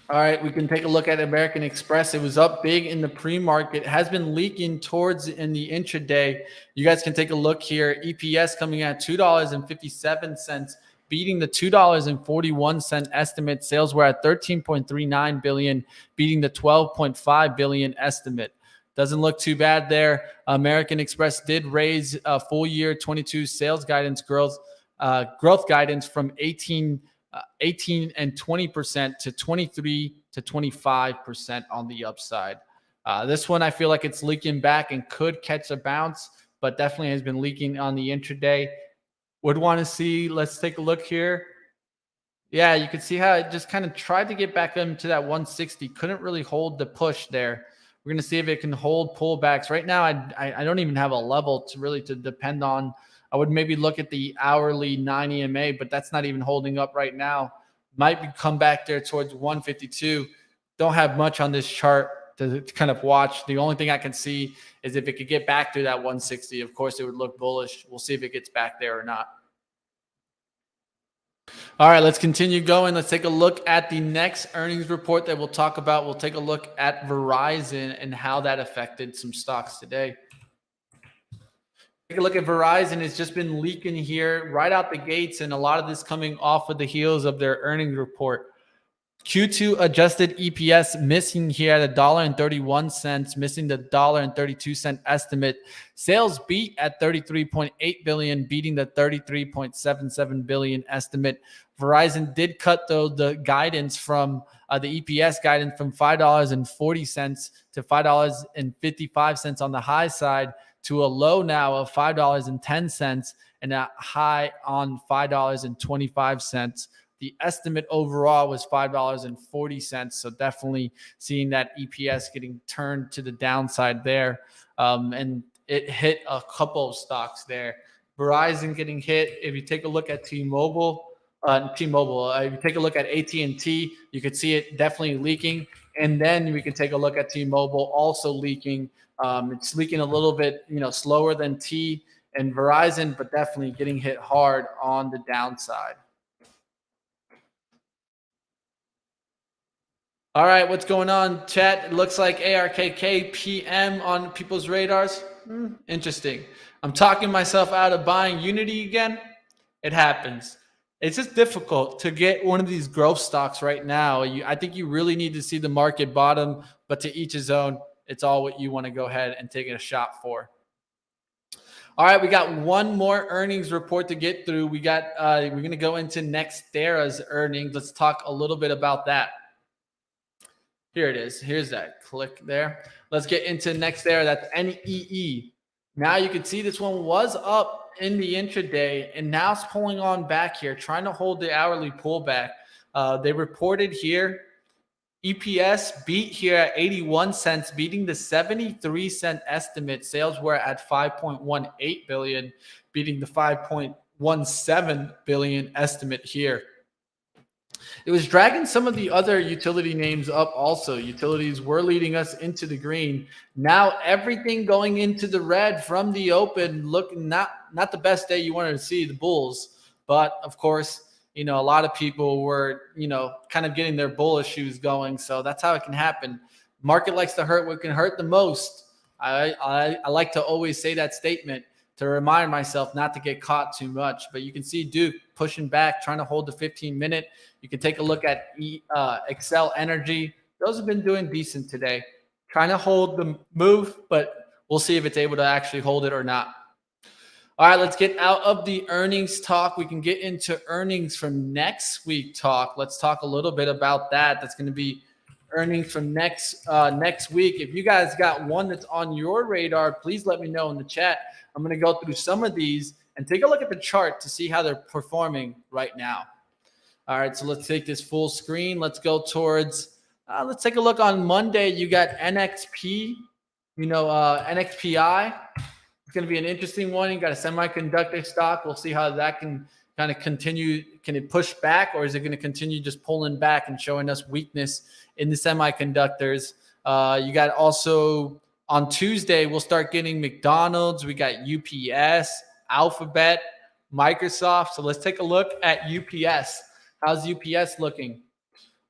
All right, we can take a look at American Express. It was up big in the pre-market, has been leaking towards in the intraday. You guys can take a look here. EPS coming at $2.57, beating the $2.41 estimate. Sales were at $13.39 billion, beating the $12.5 billion estimate. Doesn't look too bad there. American Express did raise full year 22 sales guidance growth guidance from 18 and 20% to 23 to 25% on the upside. This one, I feel like it's leaking back and could catch a bounce, but definitely has been leaking on the intraday. Would want to see, let's take a look here. Yeah, you can see how it just kind of tried to get back into that 160. Couldn't really hold the push there. We're going to see if it can hold pullbacks. Right now, I don't even have a level to depend on. I would maybe look at the hourly 9 EMA, but that's not even holding up right now. Might come back there towards 152. Don't have much on this chart to kind of watch. The only thing I can see is if it could get back to that 160, of course, it would look bullish. We'll see if it gets back there or not. All right, let's continue going. Let's take a look at the next earnings report that we'll talk about. We'll take a look at Verizon and how that affected some stocks today. Take a look at Verizon. It's just been leaking here right out the gates, and a lot of this coming off of the heels of their earnings report. Q2 adjusted EPS missing here at $1.31, missing the $1.32 estimate. Sales beat at $33.8 billion, beating the $33.77 billion estimate. Verizon did cut, though, the guidance from the EPS guidance from $5.40 to $5.55 on the high side, to a low now of $5.10 and a high on $5.25. The estimate overall was $5.40. So definitely seeing that EPS getting turned to the downside there. And it hit a couple of stocks there. Verizon getting hit. If you take a look at T-Mobile, if you take a look at AT&T, you could see it definitely leaking. And then we can take a look at T-Mobile also leaking. It's leaking a little bit, slower than T and Verizon, but definitely getting hit hard on the downside. All right, what's going on, chat? It looks like ARKK PM on people's radars. Interesting. I'm talking myself out of buying Unity again. It happens. It's just difficult to get one of these growth stocks right now. I think you really need to see the market bottom, but to each his own. It's all what you want to go ahead and take it a shot for. All right, we got one more earnings report to get through. We're going to go into Nextera's earnings. Let's talk a little bit about that. Here it is. Here's that. Click there. Let's get into Nextera. That's NEE. Now you can see this one was up in the intraday, and now it's pulling on back here, trying to hold the hourly pullback. They reported here EPS beat here at 81 cents, beating the 73-cent estimate. Sales were at 5.18 billion, beating the 5.17 billion estimate here. It was dragging some of the other utility names up also. Utilities were leading us into the green. Now everything going into the red from the open, looking not the best day you wanted to see the bulls. But of course, a lot of people were, kind of getting their bullish shoes going. So that's how it can happen. Market likes to hurt what can hurt the most. I like to always say that statement to remind myself not to get caught too much. But you can see Duke pushing back, trying to hold the 15-minute. You can take a look at Excel Energy. Those have been doing decent today. Trying to hold the move, but we'll see if it's able to actually hold it or not. All right, let's get out of the earnings talk. We can get into earnings from next week talk. Let's talk a little bit about that. That's going to be earnings from next week. If you guys got one that's on your radar, please let me know in the chat. I'm going to go through some of these and take a look at the chart to see how they're performing right now. All right, so let's take this full screen. Let's go towards, let's take a look on Monday. You got NXP, NXPI. It's going to be an interesting one. You got a semiconductor stock. We'll see how that can kind of continue. Can it push back, or is it going to continue just pulling back and showing us weakness in the semiconductors? You got also on Tuesday, we'll start getting McDonald's. We got UPS, Alphabet, Microsoft. So let's take a look at UPS. How's UPS looking?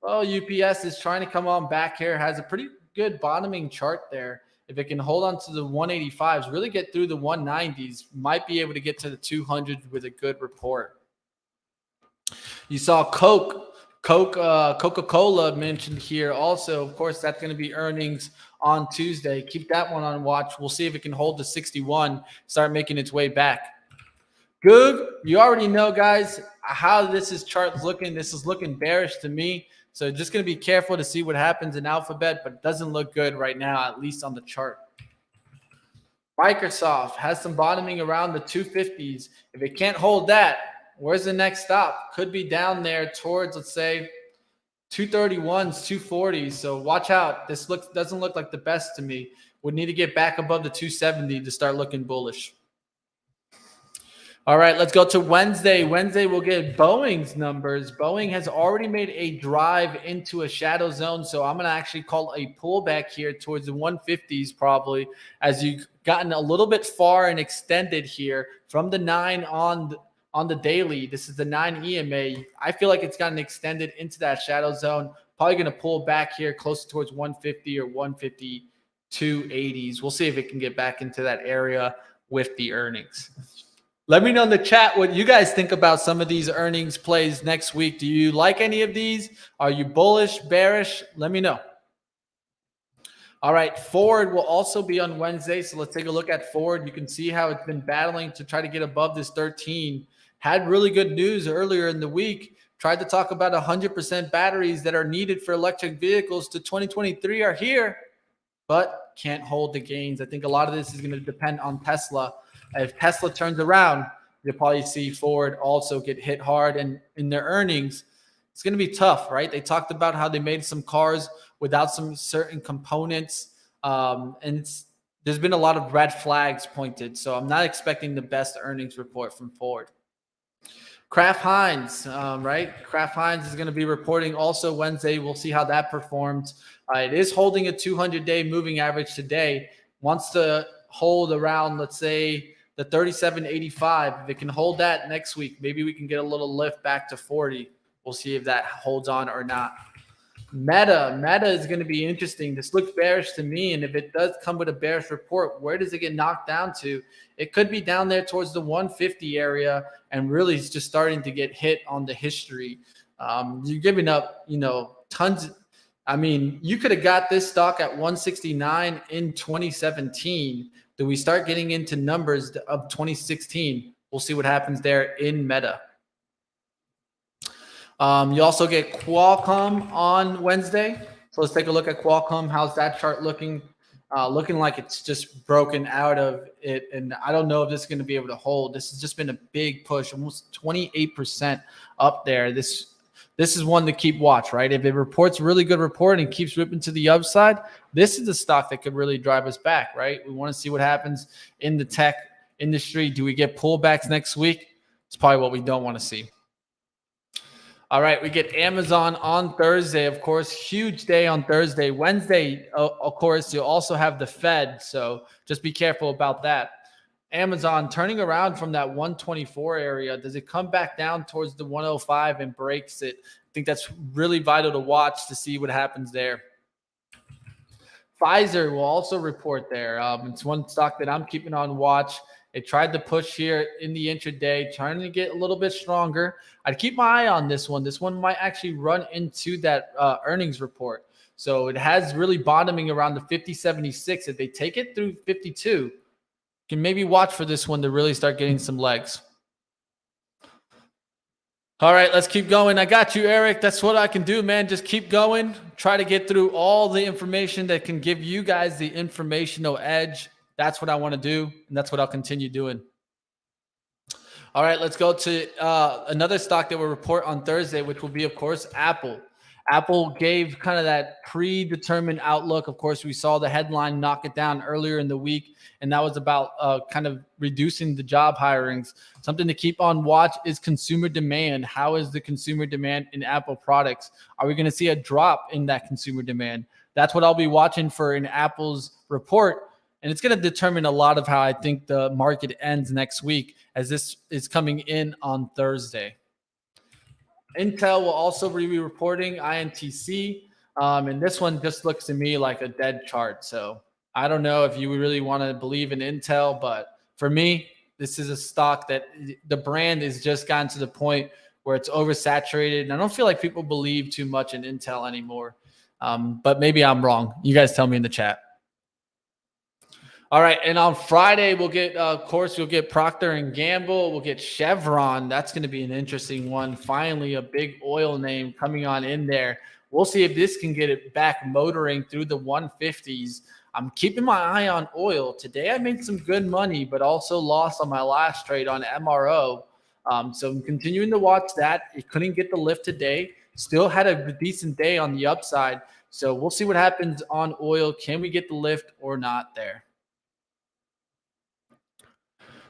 Well, UPS is trying to come on back here. Has a pretty good bottoming chart there. If it can hold on to the 185s, really get through the 190s, might be able to get to the 200s with a good report. You saw Coca-Cola mentioned here also. Of course, that's going to be earnings on Tuesday. Keep that one on watch. We'll see if it can hold the 61, start making its way back. Good. You already know, guys, how this chart's looking. This is looking bearish to me. So just going to be careful to see what happens in Alphabet, but it doesn't look good right now, at least on the chart. Microsoft has some bottoming around the 250s. If it can't hold that, where's the next stop? Could be down there towards, let's say, 231s, 240s. So watch out. This doesn't look like the best to me. Would need to get back above the 270 to start looking bullish. All right, let's go to Wednesday. Wednesday, we'll get Boeing's numbers. Boeing has already made a drive into a shadow zone, so I'm going to actually call a pullback here towards the 150s probably, as you've gotten a little bit far and extended here from the 9 on the daily. This is the 9 EMA. I feel like it's gotten extended into that shadow zone. Probably going to pull back here closer towards 150 or 152.80s. We'll see if it can get back into that area with the earnings. Let me know in the chat what you guys think about some of these earnings plays next week. Do you like any of these? Are you bullish, bearish? Let me know. All right, Ford will also be on Wednesday. So let's take a look at Ford. You can see how it's been battling to try to get above this 13. Had really good news earlier in the week. Tried to talk about 100% batteries that are needed for electric vehicles to 2023 are here, but can't hold the gains. I think a lot of this is going to depend on Tesla. If Tesla turns around, you'll probably see Ford also get hit hard. And in their earnings, it's going to be tough, right? They talked about how they made some cars without some certain components. And it's there's been a lot of red flags pointed. So I'm not expecting the best earnings report from Ford. Kraft Heinz, right? Kraft Heinz is going to be reporting also Wednesday. We'll see how that performs. It is holding a 200-day moving average today. Wants to hold around, let's say, the 37.85. If it can hold that next week, maybe we can get a little lift back to 40. We'll see if that holds on or not. Meta is going to be interesting. This looks bearish to me, and if it does come with a bearish report, where does it get knocked down to? It could be down there towards the 150 area, and really it's just starting to get hit on the history. You're giving up, tons. I mean, you could have got this stock at 169 in 2017. Do we start getting into numbers of 2016? We'll see what happens there in Meta. You also get Qualcomm on Wednesday. So let's take a look at Qualcomm. How's that chart looking? Looking like it's just broken out of it. And I don't know if this is going to be able to hold. This has just been a big push, almost 28% up there. This is one to keep watch, right? If it reports really good report and keeps ripping to the upside, this is the stock that could really drive us back, right? We want to see what happens in the tech industry. Do we get pullbacks next week? It's probably what we don't want to see. All right, we get Amazon on Thursday, of course, huge day on Thursday. Wednesday, of course, you'll also have the Fed, so just be careful about that. Amazon turning around from that 124 area. Does it come back down towards the 105 and breaks it? I think that's really vital to watch to see what happens there. Pfizer will also report there. It's one stock that I'm keeping on watch. It tried to push here in the intraday, trying to get a little bit stronger. I'd keep my eye on this one. This one might actually run into that earnings report. So it has really bottoming around the 50.76. If they take it through 52, can maybe watch for this one to really start getting some legs. All right, let's keep going. I got you, Eric. That's what I can do, man. Just keep going. Try to get through all the information that can give you guys the informational edge. That's what I want to do, and that's what I'll continue doing. All right, let's go to another stock that will report on Thursday, which will be, of course, Apple. Apple gave kind of that predetermined outlook. Of course, we saw the headline knock it down earlier in the week, and that was about kind of reducing the job hirings. Something to keep on watch is consumer demand. How is the consumer demand in Apple products? Are we going to see a drop in that consumer demand? That's what I'll be watching for in Apple's report. And it's going to determine a lot of how I think the market ends next week, as this is coming in on Thursday. Intel will also be reporting INTC. And this one just looks to me like a dead chart. So I don't know if you really want to believe in Intel, but for me, this is a stock that the brand is just gotten to the point where it's oversaturated. And I don't feel like people believe too much in Intel anymore. But maybe I'm wrong. You guys tell me in the chat. All right, and on Friday we'll get, of course, you'll get Procter & Gamble. We'll get Chevron. That's going to be an interesting one. Finally, a big oil name coming on in there. We'll see if this can get it back motoring through the 150s. I'm keeping my eye on oil. Today I made some good money, but also lost on my last trade on MRO. So I'm continuing to watch that. It couldn't get the lift today. Still had a decent day on the upside. So we'll see what happens on oil. Can we get the lift or not there?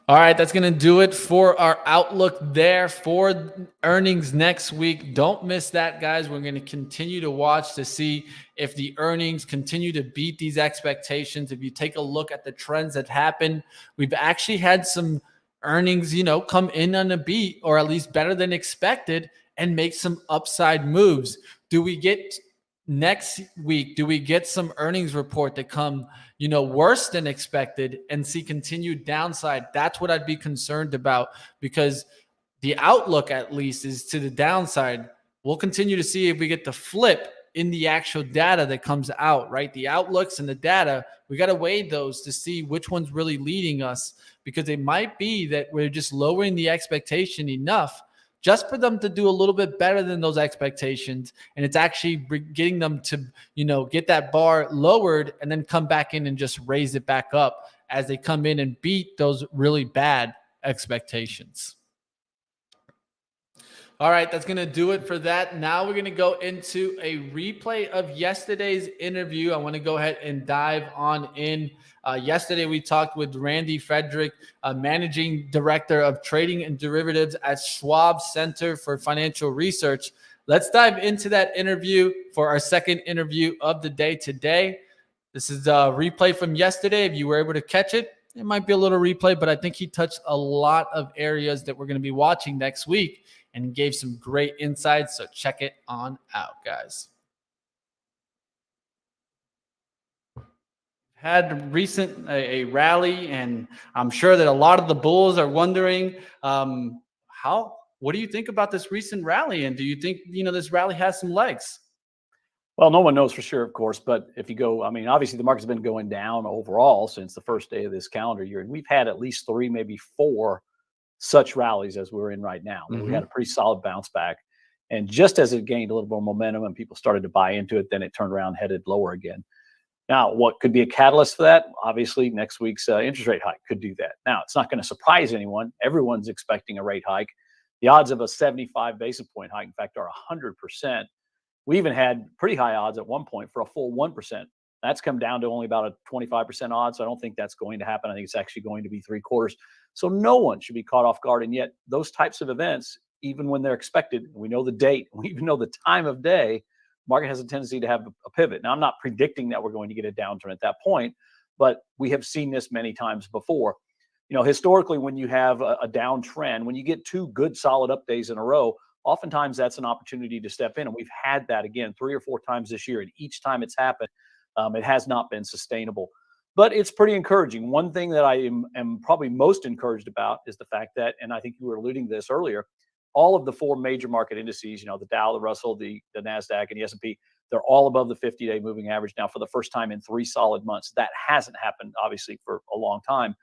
All right, that's going to do it for our outlook there for earnings next week. Don't miss that, guys. We're going to continue to watch to see if the earnings continue to beat these expectations. If you take a look at the trends that happen, we've actually had some earnings, come in on a beat, or at least better than expected, and make some upside moves. Do we get next week? Do we get some earnings report that come worse than expected and see continued downside? That's what I'd be concerned about, because the outlook at least is to the downside. We'll continue to see if we get the flip in the actual data that comes out, right? The outlooks and the data, we got to weigh those to see which one's really leading us, because it might be that we're just lowering the expectation enough just for them to do a little bit better than those expectations. And it's actually getting them to, get that bar lowered and then come back in and just raise it back up as they come in and beat those really bad expectations. All right, that's going to do it for that. Now we're going to go into a replay of yesterday's interview. I want to go ahead and dive on in. Yesterday, we talked with Randy Frederick, Managing Director of Trading and Derivatives at Schwab Center for Financial Research. Let's dive into that interview for our second interview of the day today. This is a replay from yesterday. If you were able to catch it, it might be a little replay, but I think he touched a lot of areas that we're going to be watching next week and gave some great insights. So check it on out, guys. Had recent a rally, and I'm sure that a lot of the bulls are wondering what do you think about this recent rally, and do you think this rally has some legs? Well, no one knows for sure, of course, but if you go, I mean, obviously the market's been going down overall since the first day of this calendar year, and we've had at least 3, maybe 4 such rallies as we're in right now. We had a pretty solid bounce back, and just as it gained a little more momentum and people started to buy into it, then it turned around, headed lower again. Now, what could be a catalyst for that? Obviously, next week's interest rate hike could do that. Now, it's not going to surprise anyone. Everyone's expecting a rate hike. The odds of a 75 basis point hike, in fact, are 100%. We even had pretty high odds at one point for a full 1%. That's come down to only about a 25% odds. So I don't think that's going to happen. I think it's actually going to be 3/4. So no one should be caught off guard. And yet those types of events, even when they're expected, we know the date, we even know the time of day, market has a tendency to have a pivot. Now, I'm not predicting that we're going to get a downturn at that point, but we have seen this many times before. Historically, when you have a downtrend, when you get 2 good solid up days in a row, oftentimes that's an opportunity to step in. And we've had that again 3 or 4 times this year. And each time it's happened, it has not been sustainable. But it's pretty encouraging. One thing that I am probably most encouraged about is the fact that, and I think you were alluding to this earlier, all of the 4 major market indices, the Dow, the Russell, the NASDAQ, and the S&P, they're all above the 50-day moving average now for the first time in 3 solid months. That hasn't happened, obviously, for a long time.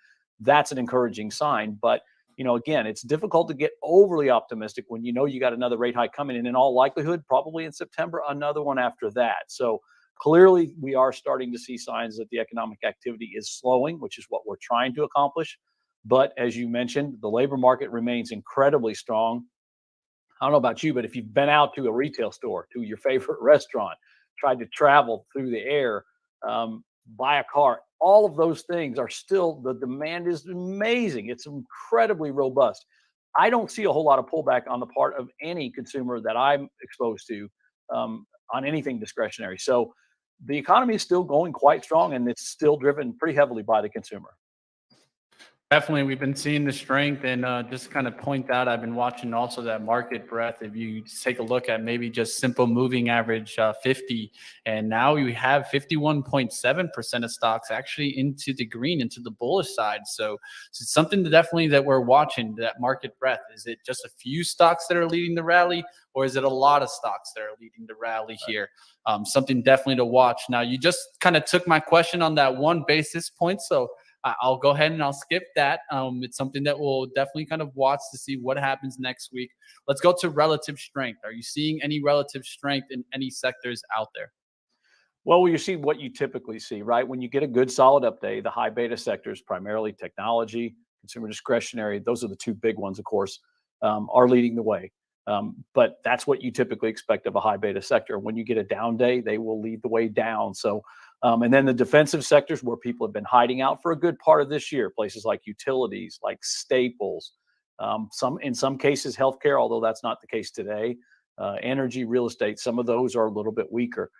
That's an encouraging sign. But again, it's difficult to get overly optimistic when you got another rate hike coming, and in all likelihood, probably in September, another one after that. So clearly, we are starting to see signs that the economic activity is slowing, which is what we're trying to accomplish. But as you mentioned, the labor market remains incredibly strong. I don't know about you, but if you've been out to a retail store, to your favorite restaurant, tried to travel through the air, buy a car, all of those things are still, the demand is amazing. It's incredibly robust. I don't see a whole lot of pullback on the part of any consumer that I'm exposed to on anything discretionary. So the economy is still going quite strong, and it's still driven pretty heavily by the consumer. Definitely, we've been seeing the strength, and just kind of point out, I've been watching also that market breadth. If you take a look at maybe just simple moving average 50, and now we have 51.7% of stocks actually into the green, into the bullish side. So it's something that we're watching, that market breadth. Is it just a few stocks that are leading the rally, or is it a lot of stocks that are leading the rally here? Something definitely to watch. Now, you just kind of took my question on that 1 basis point, so I'll go ahead and I'll skip that. It's something that we'll definitely kind of watch to see what happens next week. Let's go to relative strength. Are you seeing any relative strength in any sectors out there? Well, you see what you typically see, right? When you get a good solid up day, the high beta sectors, primarily technology, consumer discretionary, those are the 2 big ones, of course, are leading the way. But that's what you typically expect of a high beta sector. When you get a down day, they will lead the way down. So and then the defensive sectors, where people have been hiding out for a good part of this year, places like utilities, like staples, in some cases healthcare, although that's not the case today, energy, real estate, some of those are a little bit weaker.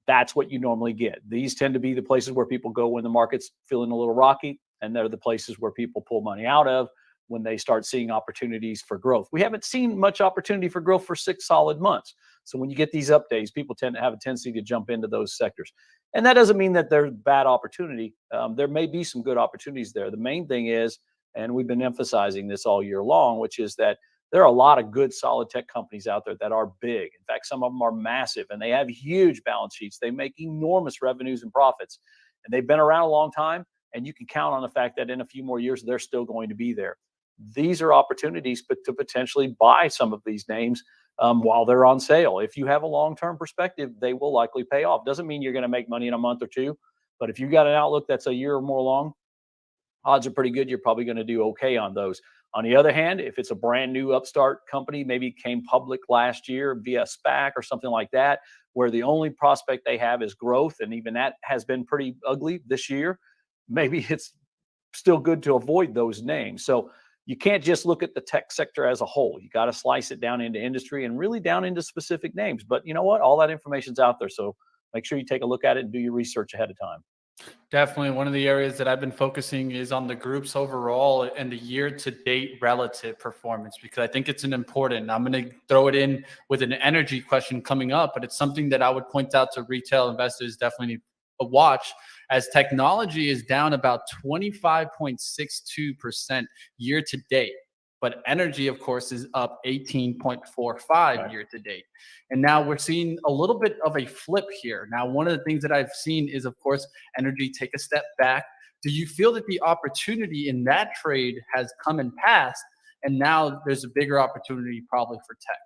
That's what you normally get. These tend to be the places where people go when the market's feeling a little rocky, and they're the places where people pull money out of when they start seeing opportunities for growth. We haven't seen much opportunity for growth for 6 solid months. So when you get these up days, people tend to have a tendency to jump into those sectors. And that doesn't mean that there's bad opportunity. There may be some good opportunities there. The main thing is, and we've been emphasizing this all year long, which is that there are a lot of good, solid tech companies out there that are big. In fact, some of them are massive, and they have huge balance sheets. They make enormous revenues and profits, and they've been around a long time, and you can count on the fact that in a few more years, they're still going to be there. These are opportunities to potentially buy some of these names while they're on sale. If you have a long-term perspective, they will likely pay off. Doesn't mean you're going to make money in a month or 2, but if you've got an outlook that's a year or more long, odds are pretty good you're probably going to do okay on those. On the other hand, if it's a brand new upstart company, maybe came public last year via SPAC or something like that, where the only prospect they have is growth, and even that has been pretty ugly this year, maybe it's still good to avoid those names. So you can't just look at the tech sector as a whole. You got to slice it down into industry and really down into specific names. But you know what? All that information's out there. So make sure you take a look at it and do your research ahead of time. Definitely. One of the areas that I've been focusing is on the groups overall and the year-to-date relative performance, because I think it's an important. I'm going to throw it in with an energy question coming up, but it's something that I would point out to retail investors definitely need to watch, as technology is down about 25.62% year-to-date. But energy, of course, is up 18.45 year to date. And now we're seeing a little bit of a flip here. Now, one of the things that I've seen is, of course, energy take a step back. Do you feel that the opportunity in that trade has come and passed, and now there's a bigger opportunity probably for tech?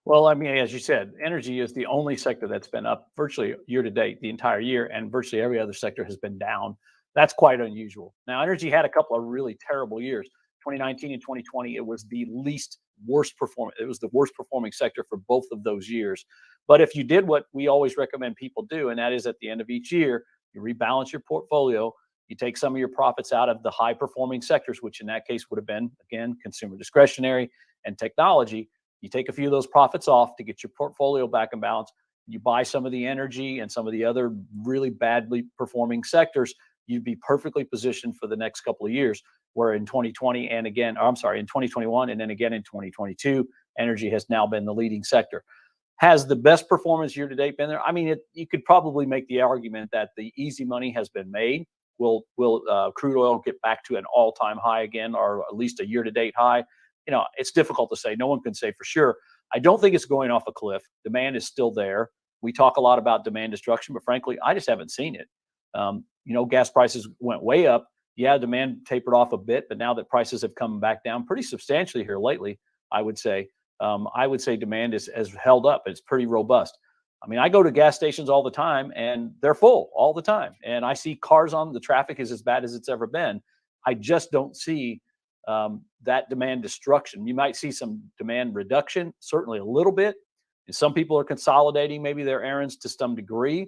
Well, I mean, as you said, energy is the only sector that's been up virtually year to date, the entire year, and virtually every other sector has been down. That's quite unusual. Now, energy had a couple of really terrible years. 2019 and 2020, it was the worst performing. It was the worst performing sector for both of those years. But if you did what we always recommend people do, and that is at the end of each year, you rebalance your portfolio, you take some of your profits out of the high performing sectors, which in that case would have been, again, consumer discretionary and technology. You take a few of those profits off to get your portfolio back in balance. You buy some of the energy and some of the other really badly performing sectors, you'd be perfectly positioned for the next couple of years. Where in 2020 and again, in 2021 and then again in 2022, energy has now been the leading sector. Has the best performance year to date been there? I mean, you could probably make the argument that the easy money has been made. Will crude oil get back to an all-time high again, or at least a year-to-date high? You know, it's difficult to say. No one can say for sure. I don't think it's going off a cliff. Demand is still there. We talk a lot about demand destruction, but frankly, I just haven't seen it. Gas prices went way up. Yeah, demand tapered off a bit, but now that prices have come back down pretty substantially here lately, I would say demand has held up. It's pretty robust. I mean, I go to gas stations all the time and they're full all the time. And I see cars on, the traffic is as bad as it's ever been. I just don't see that demand destruction. You might see some demand reduction, certainly a little bit. And some people are consolidating maybe their errands to some degree.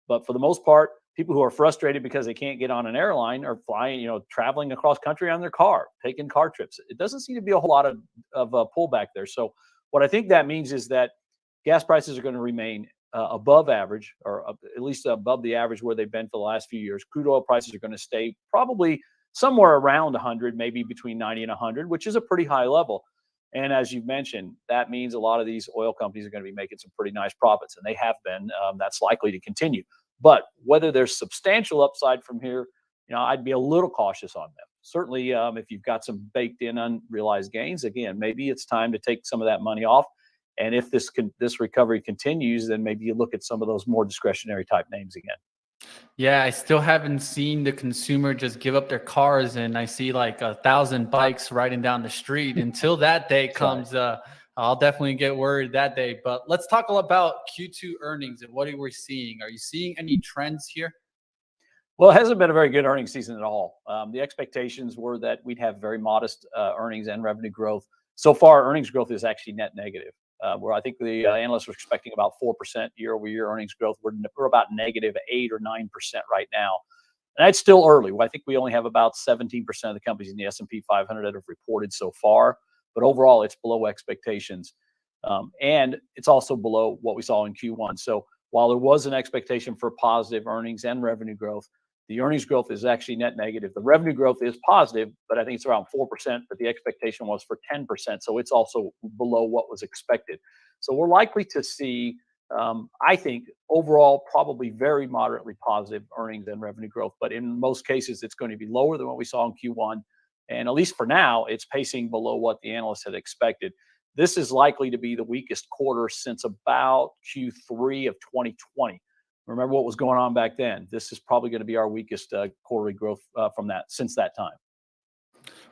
But for the most part, people who are frustrated because they can't get on an airline are flying, traveling across country on their car, taking car trips. It doesn't seem to be a whole lot of pullback there. So what I think that means is that gas prices are going to remain above average, or at least above the average where they've been for the last few years. Crude oil prices are going to stay probably somewhere around 100, maybe between 90 and 100, which is a pretty high level. And as you mentioned, that means a lot of these oil companies are going to be making some pretty nice profits, and they have been. That's likely to continue. But whether there's substantial upside from here, I'd be a little cautious on them. Certainly, if you've got some baked in unrealized gains, again, maybe it's time to take some of that money off. And if this recovery continues, then maybe you look at some of those more discretionary type names again. Yeah, I still haven't seen the consumer just give up their cars, and I see like 1,000 bikes riding down the street. Until that day comes, I'll definitely get worried that day. But let's talk about Q2 earnings and what are we seeing? Are you seeing any trends here? Well, it hasn't been a very good earnings season at all. The expectations were that we'd have very modest earnings and revenue growth. So far, earnings growth is actually net negative, where I think the analysts were expecting about 4% year-over-year earnings growth. We're about negative 8 or 9% right now. And it's still early. I think we only have about 17% of the companies in the S&P 500 that have reported so far. But overall, it's below expectations. And it's also below what we saw in Q1. So while there was an expectation for positive earnings and revenue growth, the earnings growth is actually net negative. The revenue growth is positive, but I think it's around 4%, but the expectation was for 10%. So it's also below what was expected. So we're likely to see, I think, overall, probably very moderately positive earnings and revenue growth. But in most cases, it's going to be lower than what we saw in Q1. And at least for now, it's pacing below what the analysts had expected. This is likely to be the weakest quarter since about Q3 of 2020. Remember what was going on back then. This is probably going to be our weakest quarterly growth since that time.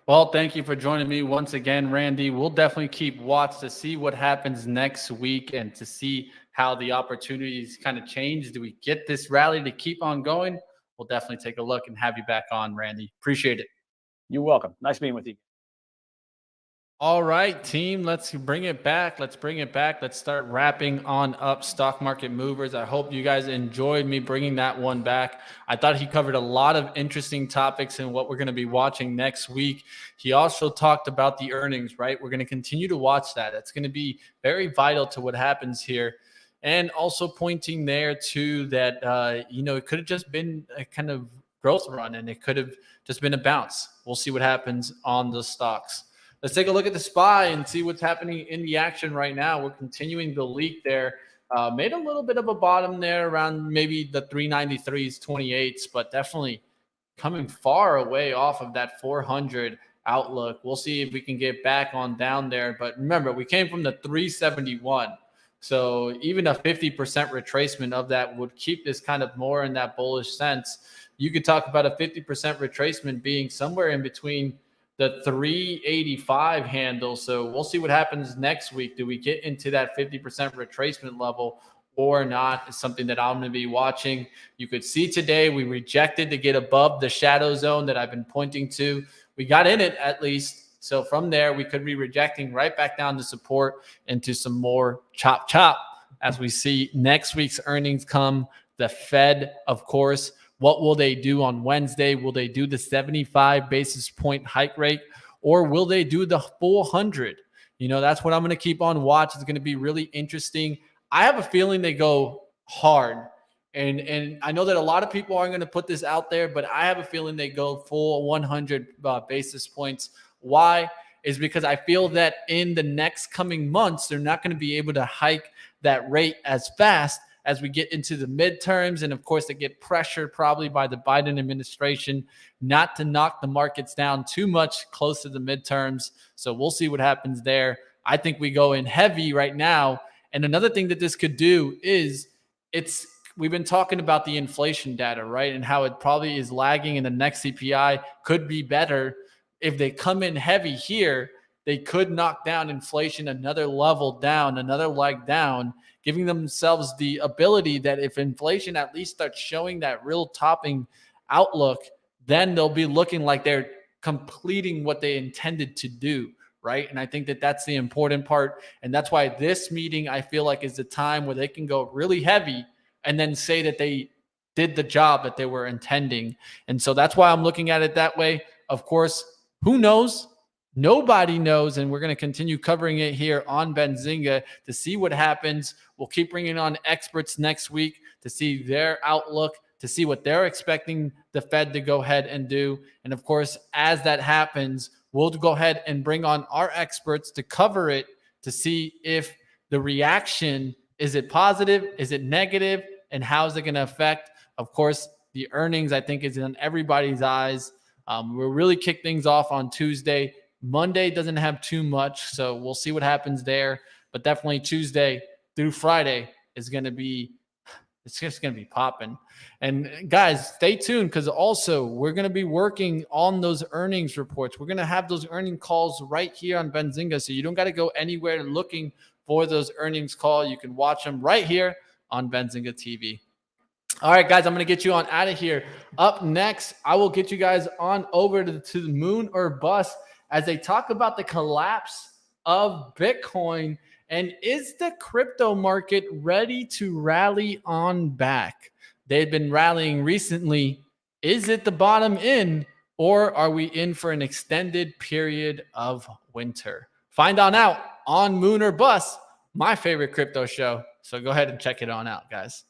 Well, thank you for joining me once again, Randy. We'll definitely keep watch to see what happens next week and to see how the opportunities kind of change. Do we get this rally to keep on going? We'll definitely take a look and have you back on, Randy. Appreciate it. You're welcome. Nice being with you. All right, team, let's bring it back. Let's bring it back. Let's start wrapping on up stock market movers. I hope you guys enjoyed me bringing that one back. I thought he covered a lot of interesting topics in what we're going to be watching next week. He also talked about the earnings, right? We're going to continue to watch that. That's going to be very vital to what happens here. And also pointing there to that, it could have just been a kind of growth run, and it could have just been a bounce. We'll see what happens on the stocks. Let's take a look at the SPY and see what's happening in the action right now. We're continuing the leak there. Made a little bit of a bottom there around maybe the 393s, 28s, but definitely coming far away off of that 400 outlook. We'll see if we can get back on down there. But remember, we came from the 371. So even a 50% retracement of that would keep this kind of more in that bullish sense. You could talk about a 50% retracement being somewhere in between the 385 handle. So we'll see what happens next week. Do we get into that 50% retracement level or not? It's something that I'm going to be watching. You could see today we rejected to get above the shadow zone that I've been pointing to. We got in it at least. So from there, we could be rejecting right back down to support into some more chop as we see next week's earnings come. The Fed, of course. What will they do on Wednesday? Will they do the 75 basis point hike rate, or will they do the full 100? That's what I'm going to keep on watch. It's going to be really interesting. I have a feeling they go hard. And I know that a lot of people aren't going to put this out there, but I have a feeling they go full 100 basis points. Why? Is because I feel that in the next coming months, they're not going to be able to hike that rate as fast as we get into the midterms. And of course, they get pressured probably by the Biden administration not to knock the markets down too much close to the midterms. So we'll see what happens there. I think we go in heavy right now. And another thing that this could do is we've been talking about the inflation data, right? And how it probably is lagging, and the next CPI could be better. If they come in heavy here, they could knock down inflation another level down, another leg down, giving themselves the ability that if inflation at least starts showing that real topping outlook, then they'll be looking like they're completing what they intended to do, right? And I think that that's the important part. And that's why this meeting, I feel like, is the time where they can go really heavy and then say that they did the job that they were intending. And so that's why I'm looking at it that way. Of course, who knows? Nobody knows, and we're going to continue covering it here on Benzinga to see what happens. We'll keep bringing on experts next week to see their outlook, to see what they're expecting the Fed to go ahead and do. And of course, as that happens, we'll go ahead and bring on our experts to cover it to see if the reaction, is it positive, is it negative, and how is it going to affect, of course, the earnings. I think is in everybody's eyes. We'll really kick things off on Tuesday. Monday doesn't have too much, so we'll see what happens there. But definitely Tuesday through Friday is going to be, it's just going to be popping. And guys, stay tuned, because also we're going to be working on those earnings reports. We're going to have those earning calls right here on Benzinga, so you don't got to go anywhere looking for those earnings call. You can watch them right here on Benzinga TV. All right, guys, I'm going to get you on out of here. Up next, I will get you guys on over to the moon or bust as they talk about the collapse of Bitcoin. And is the crypto market ready to rally on back? They've been rallying recently. Is it the bottom in, or are we in for an extended period of winter? Find on out on Moon or Bust, my favorite crypto show. So go ahead and check it on out, guys.